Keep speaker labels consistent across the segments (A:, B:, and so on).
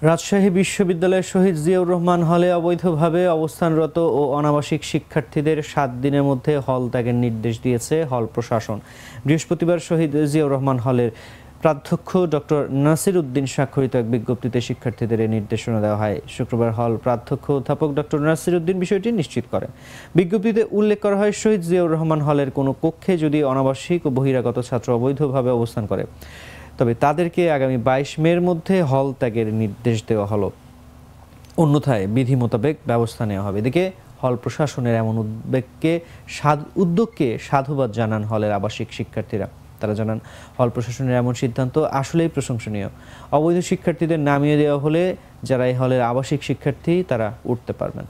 A: রাজশাহী বিশ্ববিদ্যালয়ের শহীদ জিয়াউর রহমান হলে অবৈধভাবে অবস্থানরত ও অনাবাসিক শিক্ষার্থীদের ৭ দিনের মধ্যে হল ত্যাগের নির্দেশ দিয়েছে হল প্রশাসন। বৃহস্পতিবার শহীদ জিয়াউর রহমান হলের প্রাধ্যক্ষ ডক্টর নাসির উদ্দিন স্বাক্ষরিত এক বিজ্ঞপ্তিতে শিক্ষার্থীদের এই নির্দেশনা দেওয়া হয়। শুক্রবার হল প্রাধ্যক্ষ অধ্যাপক ডক্টর নাসির উদ্দিন বিষয়টি নিশ্চিত করেন। বিজ্ঞপ্তিতে উল্লেখ করা হয়, শহীদ জিয়াউর রহমান হলের কোনো কক্ষে যদি অনাবাসিক ও বহিরাগত ছাত্র অবৈধভাবে অবস্থান করে তবে তাদেরকে আগামী ২২ মের মধ্যে হল ত্যাগের নির্দেশ দেওয়া হলো, অন্যথায় বিধি মোতাবেক ব্যবস্থা নেওয়া হবে। এদিকে হল প্রশাসনের এমন উদ্যোগকে সাধুবাদ জানান হলের আবাসিক শিক্ষার্থীরা। তারা জানান, হল প্রশাসনের এমন সিদ্ধান্ত আসলেই প্রশংসনীয়। অবৈধ শিক্ষার্থীদের নামিয়ে দেওয়া হলে যারা এই হলের আবাসিক শিক্ষার্থী তারা উঠতে পারবেন।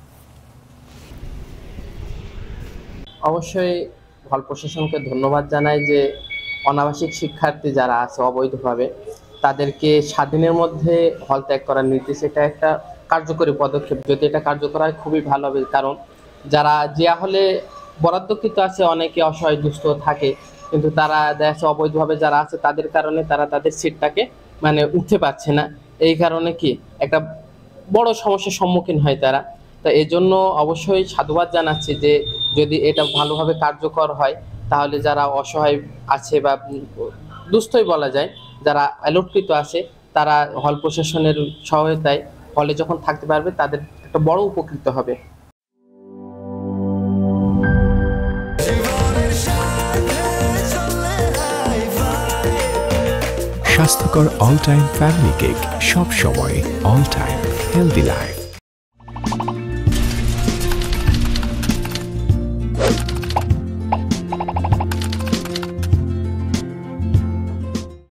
B: অবশ্যই হল প্রশাসনকে ধন্যবাদ জানাই যে অনাবাসিক শিক্ষার্থী যারা আছে অবৈধভাবে তাদেরকে ৭ দিনের মধ্যে হল ত্যাগ করার নির্দেশ। এটা একটা কার্যকরী পদক্ষেপ। যদি এটা কার্যকর হয় খুবই ভালো হবে, কারণ যারা যে হলে বরাদ্দকৃত আছে অনেকে অসহায় দুস্থ থাকে, কিন্তু তারা দেখা অবৈধভাবে যারা আছে তাদের কারণে তারা তাদের সিটটাকে উঠতে পারছে না। এই কারণে কি একটা বড় সমস্যার সম্মুখীন হয় তারা। তো এই জন্য অবশ্যই সাধুবাদ জানাচ্ছি যে যদি এটা ভালোভাবে কার্যকর হয় তাহলে যারা অসহায় আছে বা দুস্থই বলা যায়, যারা অ্যালটকৃত আছে তারা হল প্রশাসনের সহায়তায় হলে যখন থাকতে পারবে তাদের একটা বড় উপকৃত হবে।
C: স্বাস্থ্যকর অল টাইম ফ্যামিলি কেক, সব সময় অল টাইম হেলদি লাইফ।